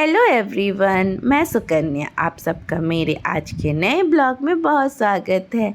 Hello everyone, मैं सुकन्या। आप सबका मेरे आज के नए ब्लॉग में बहुत स्वागत है।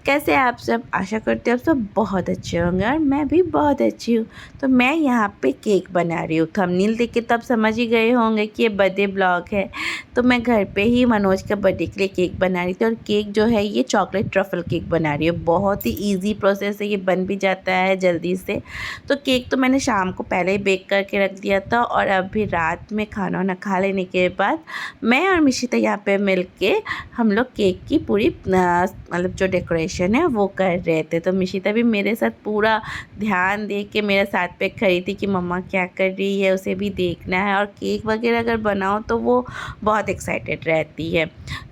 कैसे आप सब? आशा करते हैं आप सब बहुत अच्छे होंगे और मैं भी बहुत अच्छी हूँ। तो मैं यहाँ पे केक बना रही हूँ। थंबनेल देख के तब समझ ही गए होंगे कि ये बर्थडे ब्लॉग है। तो मैं घर पे ही मनोज का बर्थडे के लिए केक बना रही थी और केक जो है ये चॉकलेट ट्रफल केक बना रही हूँ। बहुत ही ईजी प्रोसेस है, ये बन भी जाता है जल्दी से। तो केक तो मैंने शाम को पहले ही बेक करके रख दिया था और अभी रात में खाना वाना खा लेने के बाद मैं और मिशिता यहाँ पे मिलके हम लोग केक की पूरी मतलब जो डेकोरेशन है वो कर रहे थे। तो मिशिता भी मेरे साथ पूरा ध्यान दे के मेरे साथ पे खड़ी थी कि मम्मा क्या कर रही है, उसे भी देखना है। और केक वगैरह अगर बनाओ तो वो बहुत एक्साइटेड रहती है।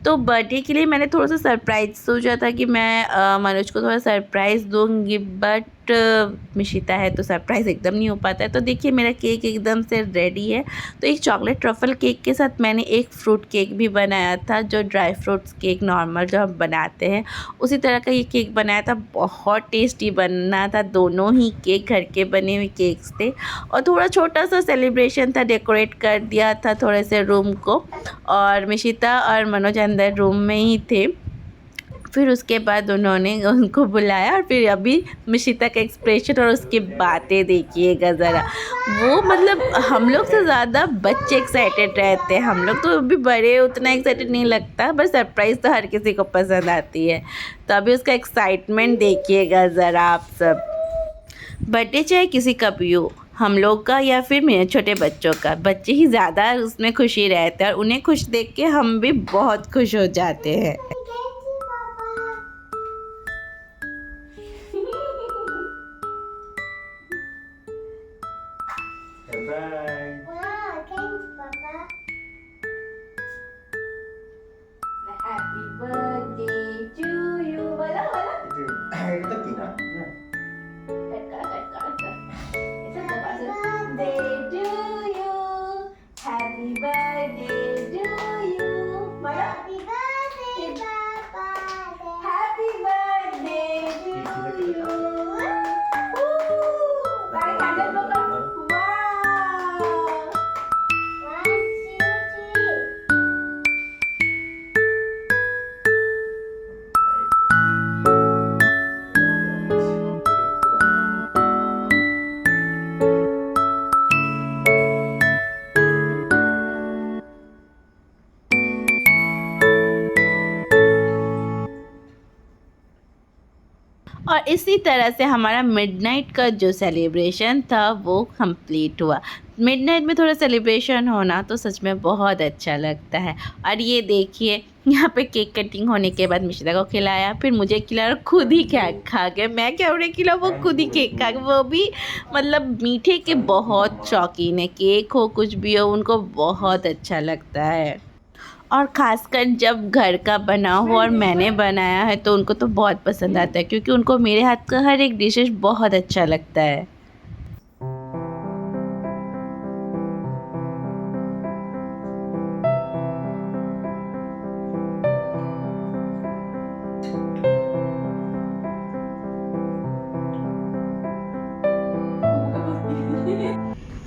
तो बर्थडे के लिए मैंने थोड़ा सा सरप्राइज़ सोचा था कि मैं मनोज को थोड़ा सरप्राइज़ दूँगी, बट मिशिता है तो सरप्राइज़ एकदम नहीं हो पाता है। तो देखिए मेरा केक एकदम से रेडी है। तो एक चॉकलेट ट्रफल केक के साथ मैंने एक फ्रूट केक भी बनाया था, जो ड्राई फ्रूट्स केक नॉर्मल जो हम बनाते हैं उसी तरह का ये केक बनाया था। बहुत टेस्टी बना था। दोनों ही केक घर के बने हुए केक्स थे और थोड़ा छोटा सा सेलिब्रेशन था, डेकोरेट कर दिया था थोड़े से रूम को। और मिशिता और मनोज अंदर रूम में ही थे। फिर उसके बाद उन्होंने उनको बुलाया और फिर अभी मिशिता का एक्सप्रेशन और उसकी बातें देखिएगा ज़रा। वो मतलब हम लोग से ज़्यादा बच्चे एक्साइटेड रहते हैं। हम लोग तो अभी बड़े उतना एक्साइटेड नहीं लगता, बस सरप्राइज़ तो हर किसी को पसंद आती है। तो अभी उसका एक्साइटमेंट देखिएगा ज़रा आप सब। बर्थडे चाहे किसी का भी हो, हम लोग का या फिर मेरे छोटे बच्चों का, बच्चे ही ज़्यादा उसमें खुशी रहते हैं और उन्हें खुश देख के हम भी बहुत खुश हो जाते हैं। Bye. Wow, thanks, Papa. Happy birthday to you. बोलो बोलो। Itu kita. Birthday to you. Happy birthday to you. बोलो। Happy birthday, Papa. Happy birthday to you. Bye, candle blow कर। Wow. 1, 2, 3. और इसी तरह से हमारा मिडनाइट का जो सेलिब्रेशन था वो कंप्लीट हुआ। मिडनाइट में थोड़ा सेलिब्रेशन होना तो सच में बहुत अच्छा लगता है। और ये देखिए यहाँ पे केक कटिंग होने के बाद मिशिता को खिलाया, फिर मुझे खिलाया और खुद ही खा गए। मैं क्या उन्हें खिला, वो खुद ही केक खा गए। वो भी मतलब मीठे के बहुत शौकीन है, केक हो कुछ भी हो उनको बहुत अच्छा लगता है। और ख़ासकर जब घर का बना हो और मैंने बनाया है तो उनको तो बहुत पसंद आता है, क्योंकि उनको मेरे हाथ का हर एक डिशेस बहुत अच्छा लगता है।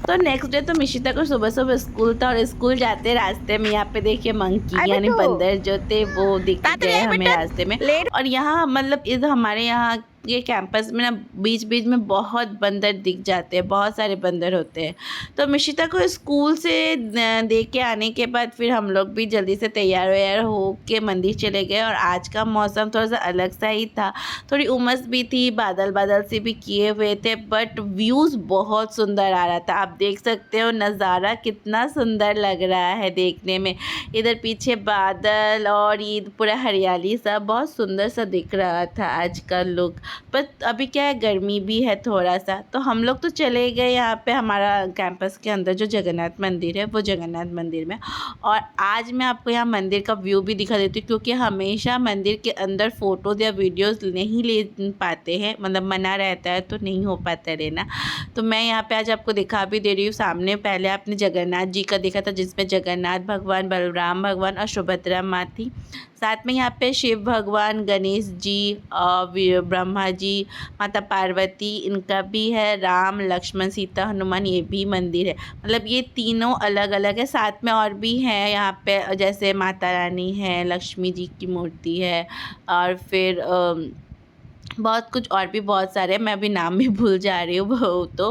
तो नेक्स्ट डे तो मिशिता को सुबह सुबह स्कूल था और स्कूल जाते रास्ते में यहाँ पे देखिए मंकी यानी बंदर जो थे वो दिख गए हमें रास्ते में। और यहाँ मतलब इधर हमारे यहाँ ये कैंपस में ना बीच बीच में बहुत बंदर दिख जाते हैं, बहुत सारे बंदर होते हैं। तो मिशिता को स्कूल से दे के आने के बाद फिर हम लोग भी जल्दी से तैयार व्यार हो के मंदिर चले गए। और आज का मौसम थोड़ा सा अलग सा ही था, थोड़ी उमस भी थी, बादल बादल से भी किए हुए थे, बट व्यूज़ बहुत सुंदर आ रहा था। आप देख सकते हो नज़ारा कितना सुंदर लग रहा है देखने में। इधर पीछे बादल और ये पूरा हरियाली सा बहुत सुंदर सा दिख रहा था आज का लुक। पर अभी क्या है, गर्मी भी है थोड़ा सा। तो हम लोग तो चले गए यहाँ पे हमारा कैंपस के अंदर जो जगन्नाथ मंदिर है वो जगन्नाथ मंदिर में। और आज मैं आपको यहाँ मंदिर का व्यू भी दिखा देती हूँ, क्योंकि हमेशा मंदिर के अंदर फ़ोटोज़ या वीडियोज़ नहीं ले पाते हैं, मतलब मना रहता है तो नहीं हो पाता है लेना। तो मैं यहाँ पे आज आपको दिखा भी दे रही हूँ। सामने पहले आपने जगन्नाथ जी का देखा था, जिसमें जगन्नाथ भगवान, बलराम भगवान और सुभद्रा माँ थी। साथ में यहाँ पे शिव भगवान, गणेश जी, ब्रह्मा जी, माता पार्वती इनका भी है, राम लक्ष्मण सीता हनुमान ये भी मंदिर है। मतलब ये तीनों अलग अलग है। साथ में और भी हैं यहाँ पे, जैसे माता रानी है, लक्ष्मी जी की मूर्ति है, और फिर बहुत कुछ और भी बहुत सारे हैं, मैं अभी नाम भी भूल जा रही हूँ। वो तो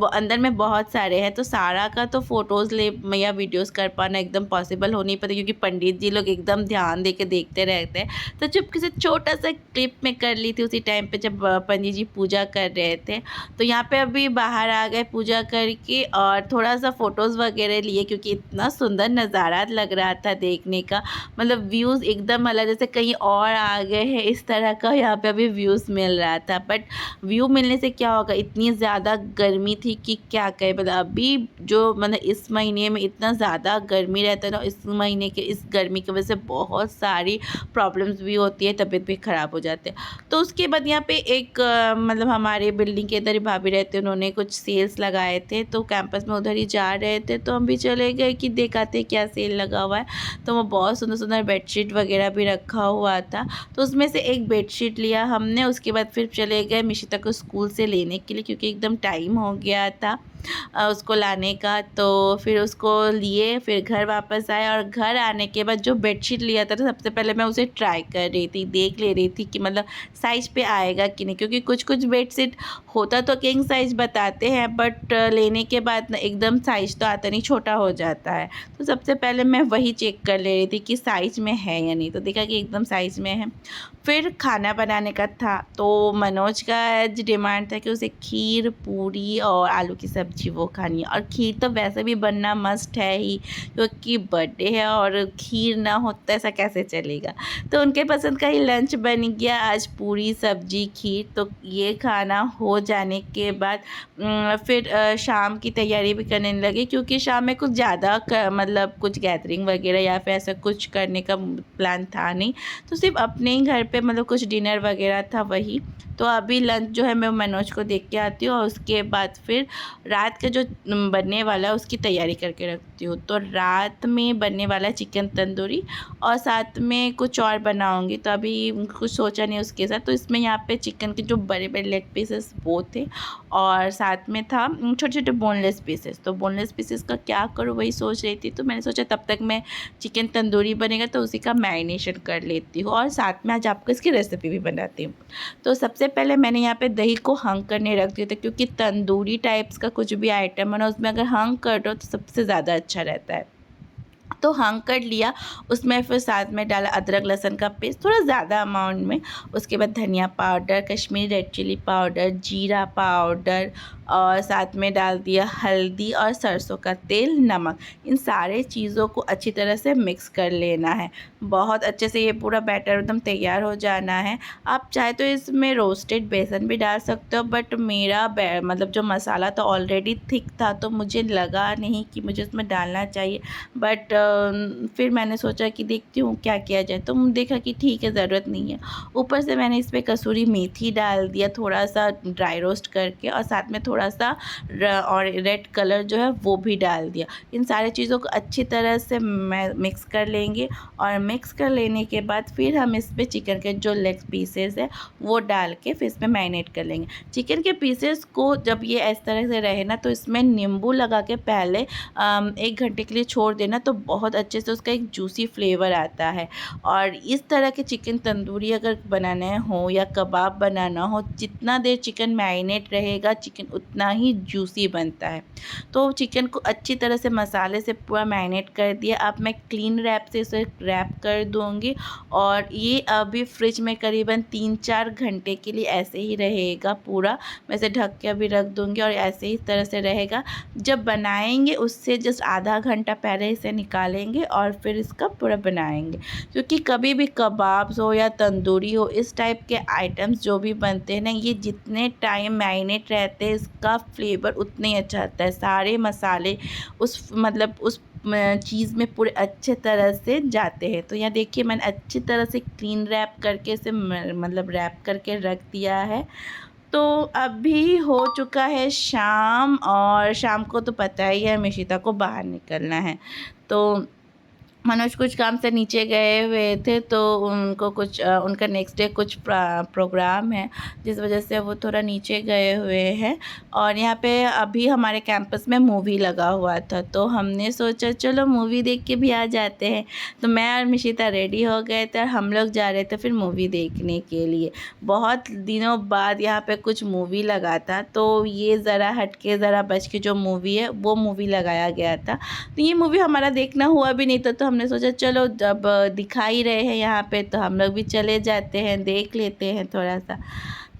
अंदर में बहुत सारे हैं, तो सारा का तो फ़ोटोज़ ले या वीडियोज़ कर पाना एकदम पॉसिबल हो नहीं पाता, क्योंकि पंडित जी लोग एकदम ध्यान दे के देखते रहते हैं। तो चुपके से छोटा सा क्लिप में कर ली थी उसी टाइम पे जब पंडित जी पूजा कर रहे थे। तो यहाँ पे अभी बाहर आ गए पूजा करके, और थोड़ा सा फ़ोटोज़ वगैरह लिए, क्योंकि इतना सुंदर नज़ारा लग रहा था देखने का। मतलब व्यूज़ एकदम अलग, जैसे कहीं और आ गए हैं इस तरह का यहाँ पे अभी व्यूज़ मिल रहा था। बट व्यू मिलने से क्या होगा, इतनी ज़्यादा गर्मी थी कि क्या कहें। मतलब अभी जो मतलब इस महीने में इतना ज़्यादा गर्मी रहता है ना, इस महीने के इस गर्मी की वजह से बहुत सारी प्रॉब्लम्स भी होती है, तबीयत भी ख़राब हो जाते हैं। तो उसके बाद यहाँ पे एक मतलब हमारे बिल्डिंग के अंदर ही भाभी रहते, उन्होंने कुछ सेल्स लगाए थे, तो कैंपस में उधर ही जा रहे थे, तो हम भी चले गए कि दिखाते क्या सेल लगा हुआ है। तो वो बहुत सुंदर सुंदर बेडशीट वगैरह भी रखा हुआ था, तो उसमें से एक बेडशीट लिया हमने। उसके बाद फिर चले गए मिशिता को स्कूल से लेने के लिए, क्योंकि एकदम टाइम हो गया था उसको लाने का। तो फिर उसको लिए, फिर घर वापस आए, और घर आने के बाद जो बेडशीट लिया था तो सबसे पहले मैं उसे ट्राई कर रही थी, देख ले रही थी कि मतलब साइज़ पे आएगा कि नहीं, क्योंकि कुछ कुछ बेडशीट होता तो किंग साइज़ बताते हैं, बट लेने के बाद ना एकदम साइज़ तो आता नहीं, छोटा हो जाता है। तो सबसे पहले मैं वही चेक कर ले रही थी कि साइज़ में है या नहीं, तो देखा कि एकदम साइज़ में है। फिर खाना बनाने का था, तो मनोज का आज डिमांड था कि उसे खीर, पूरी और आलू की सब्ज़ी वो खानी है। और खीर तो वैसे भी बनना मस्ट है ही, क्योंकि बर्थडे है और खीर ना हो तो ऐसा कैसे चलेगा। तो उनके पसंद का ही लंच बन गया आज, पूरी सब्ज़ी खीर। तो ये खाना हो जाने के बाद फिर शाम की तैयारी भी करने लगे, क्योंकि शाम में कुछ ज़्यादा मतलब कुछ गैदरिंग वगैरह या फिर ऐसा कुछ करने का प्लान था नहीं, तो सिर्फ अपने ही घर पे मतलब कुछ डिनर वगैरह था वही। तो अभी लंच जो है मैं मनोज को देख के आती हूँ, और उसके बाद फिर रात का जो बनने वाला है उसकी तैयारी करके रखती हूँ। तो रात में बनने वाला है चिकन तंदूरी, और साथ में कुछ और बनाऊँगी, तो अभी कुछ सोचा नहीं उसके साथ। तो इसमें यहाँ पे चिकन के जो बड़े बड़े लेग पीसेस वो थे, और साथ में था छोटे छोटे बोनलेस पीसेस। तो बोनलेस पीसेस का क्या करूँ वही सोच रही थी, तो मैंने सोचा तब तक मैं चिकन तंदूरी बनेगा तो उसी का मैरिनेशन कर लेती हूँ, और साथ में आज आपको इसकी रेसिपी भी बनाती हूँ। तो सबसे पहले मैंने यहाँ पे दही को हंग करने रख दिया था, क्योंकि तंदूरी टाइप्स का कुछ भी आइटम है ना, उसमें अगर हंग कर दो तो सबसे ज़्यादा अच्छा रहता है। तो हंग कर लिया, उसमें फिर साथ में डाला अदरक लहसुन का पेस्ट थोड़ा ज़्यादा अमाउंट में। उसके बाद धनिया powder, Kashmiri red chilli powder, जीरा पाउडर, और साथ में डाल दिया हल्दी और सरसों का तेल, नमक। इन सारे चीज़ों को अच्छी तरह से मिक्स कर लेना है, बहुत अच्छे से ये पूरा बैटर एकदम तैयार हो जाना है। आप चाहे तो इसमें रोस्टेड बेसन भी डाल सकते हो, बट मेरा मतलब जो मसाला तो ऑलरेडी थिक था, तो मुझे लगा नहीं कि मुझे उसमें डालना चाहिए। बट फिर मैंने सोचा कि देखती हूँ क्या किया जाए, तो देखा कि ठीक है, ज़रूरत नहीं है। ऊपर से मैंने इस पर कसूरी मेथी डाल दिया थोड़ा सा ड्राई रोस्ट करके, और साथ में थोड़ा सा और रेड कलर जो है वो भी डाल दिया। इन सारी चीज़ों को अच्छी तरह से मिक्स कर लेंगे, और मिक्स कर लेने के बाद फिर हम इस पर चिकन के जो लेग पीसेस है वो डाल के फिर इसमें मैरिनेट कर लेंगे। चिकन के पीसेस को जब ये इस तरह से रहे ना, तो इसमें नींबू लगा के पहले 1 घंटे के लिए छोड़ देना, तो बहुत अच्छे से उसका एक जूसी फ्लेवर आता है। और इस तरह के चिकन तंदूरी अगर बनाना हो या कबाब बनाना हो, जितना देर चिकन मैरिनेट रहेगा चिकन उतना ही जूसी बनता है। तो चिकन को अच्छी तरह से मसाले से पूरा मैरिनेट कर दिया। अब मैं क्लीन रैप से इसे रैप कर दूँगी, और ये अभी फ्रिज में करीबन 3-4 घंटे के लिए ऐसे ही रहेगा पूरा। मैं इसे ढक के अभी रख दूँगी, और ऐसे ही तरह से रहेगा। जब बनाएंगे उससे जस्ट आधा घंटा पहले इसे निकालेंगे, और फिर इसका पूरा बनाएंगे। क्योंकि कभी भी कबाब्स हो या तंदूरी हो, इस टाइप के आइटम्स जो भी बनते हैं ना, ये जितने टाइम मैरिनेट रहते हैं इसका फ्लेवर उतने ही अच्छा आता है। सारे मसाले उस मतलब उस चीज़ में पूरे अच्छे तरह से जाते हैं। तो यहाँ देखिए मैंने अच्छी तरह से क्लीन रैप करके इसे मतलब रैप करके रख दिया है। तो अभी हो चुका है शाम, और शाम को तो पता ही है मिशिता को बाहर निकलना है, तो मनोज कुछ काम से नीचे गए हुए थे, तो उनको कुछ उनका नेक्स्ट डे कुछ प्रोग्राम है, जिस वजह से वो थोड़ा नीचे गए हुए हैं। और यहाँ पे अभी हमारे कैंपस में मूवी लगा हुआ था, तो हमने सोचा चलो मूवी देख के भी आ जाते हैं। तो मैं और मिशिता रेडी हो गए थे और हम लोग जा रहे थे फिर मूवी देखने के लिए। बहुत दिनों बाद यहाँ पे कुछ मूवी लगा था, तो ये ज़रा हटके ज़रा बच के जो मूवी है वो मूवी लगाया गया था। तो ये मूवी हमारा देखना हुआ भी नहीं था, तो हमने सोचा चलो जब दिखा ही रहे हैं यहाँ पे तो हम लोग भी चले जाते हैं, देख लेते हैं थोड़ा सा।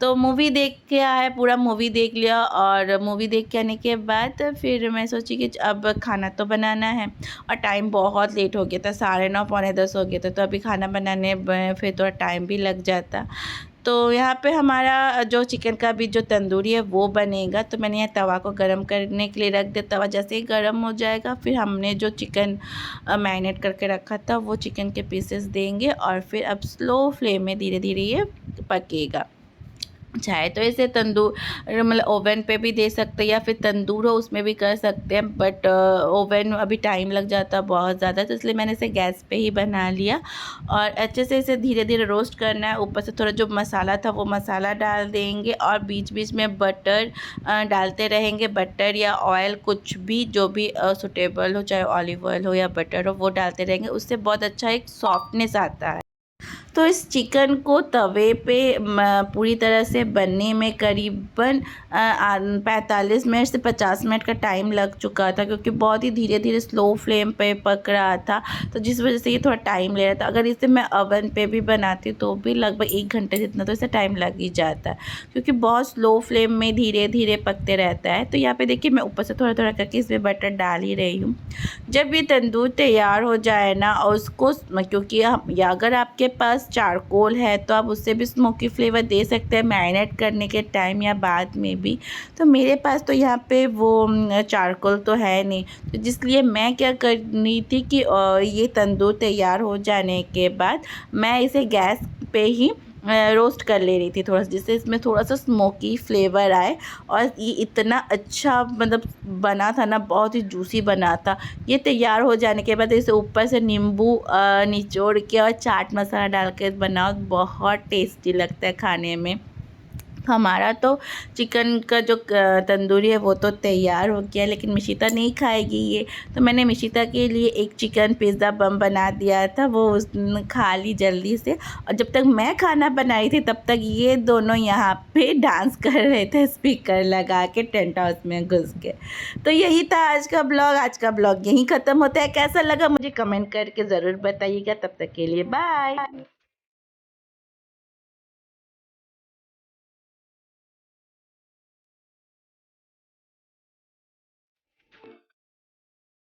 तो मूवी देख के आए, पूरा मूवी देख लिया। और मूवी देख के आने के बाद फिर मैं सोची कि अब खाना तो बनाना है, और टाइम बहुत लेट हो गया था, 9:30 पौने 10 हो गया था। तो अभी खाना बनाने में फिर थोड़ा टाइम भी लग जाता। तो यहाँ पे हमारा जो चिकन का भी जो तंदूरी है वो बनेगा। तो मैंने यहाँ तवा को गरम करने के लिए रख दिया। तवा जैसे ही गरम हो जाएगा फिर हमने जो चिकन मैरिनेट करके रखा था वो चिकन के पीसेस देंगे, और फिर अब स्लो फ्लेम में धीरे धीरे ये पकेगा। चाहे तो इसे तंदूर मतलब ओवन पे भी दे सकते हैं, या फिर तंदूर हो उसमें भी कर सकते हैं, बट ओवन में अभी टाइम लग जाता है बहुत ज़्यादा, तो इसलिए मैंने इसे गैस पे ही बना लिया। और अच्छे से इसे धीरे धीरे रोस्ट करना है। ऊपर से थोड़ा जो मसाला था वो मसाला डाल देंगे, और बीच बीच में बटर डालते रहेंगे। बटर या ऑयल कुछ भी जो भी सूटेबल हो, चाहे ऑलिव ऑयल हो या बटर हो, वो डालते रहेंगे। उससे बहुत अच्छा एक सॉफ्टनेस आता है। तो इस चिकन को तवे पे पूरी तरह से बनने में करीबन 45 मिनट से 50 मिनट का टाइम लग चुका था, क्योंकि बहुत ही धीरे धीरे स्लो फ्लेम पे पक रहा था, तो जिस वजह से ये थोड़ा टाइम ले रहा था। अगर इसे मैं ओवन पे भी बनाती तो भी लगभग 1 घंटे जितना तो इसे टाइम लग ही जाता है, क्योंकि बहुत स्लो फ्लेम में धीरे धीरे पकते रहता है। तो यहाँ पे देखिए मैं ऊपर से थोड़ा थोड़ा करके इसमें बटर डाल ही रही हूँ। जब ये तंदूर तैयार हो जाए ना, और उसको क्योंकि या अगर आपके पास चारकोल है तो आप उससे भी स्मोकी फ्लेवर दे सकते हैं मैरिनेट करने के टाइम या बाद में भी। तो मेरे पास तो यहाँ पे वो चारकोल तो है नहीं, तो जिसलिए मैं क्या करनी थी कि ये तंदूर तैयार हो जाने के बाद मैं इसे गैस पे ही रोस्ट कर ले रही थी थोड़ा सा, जिससे इसमें थोड़ा सा स्मोकी फ्लेवर आए। और ये इतना अच्छा मतलब बना था ना, बहुत ही जूसी बना था। ये तैयार हो जाने के बाद इसे ऊपर से नींबू निचोड़ के और चाट मसाला डाल के बनाओ, बहुत टेस्टी लगता है खाने में। हमारा तो चिकन का जो तंदूरी है वो तो तैयार हो गया, लेकिन मिशिता नहीं खाएगी ये, तो मैंने मिशिता के लिए एक चिकन पिज़्ज़ा बम बना दिया था, वो उसने खा ली जल्दी से। और जब तक मैं खाना बनाई थी तब तक ये दोनों यहाँ पे डांस कर रहे थे स्पीकर लगा के टेंट हाउस में घुस के। तो यही था आज का ब्लॉग। आज का ब्लॉग यहीं ख़त्म होता है। कैसा लगा मुझे कमेंट करके ज़रूर बताइएगा। तब तक के लिए बाय।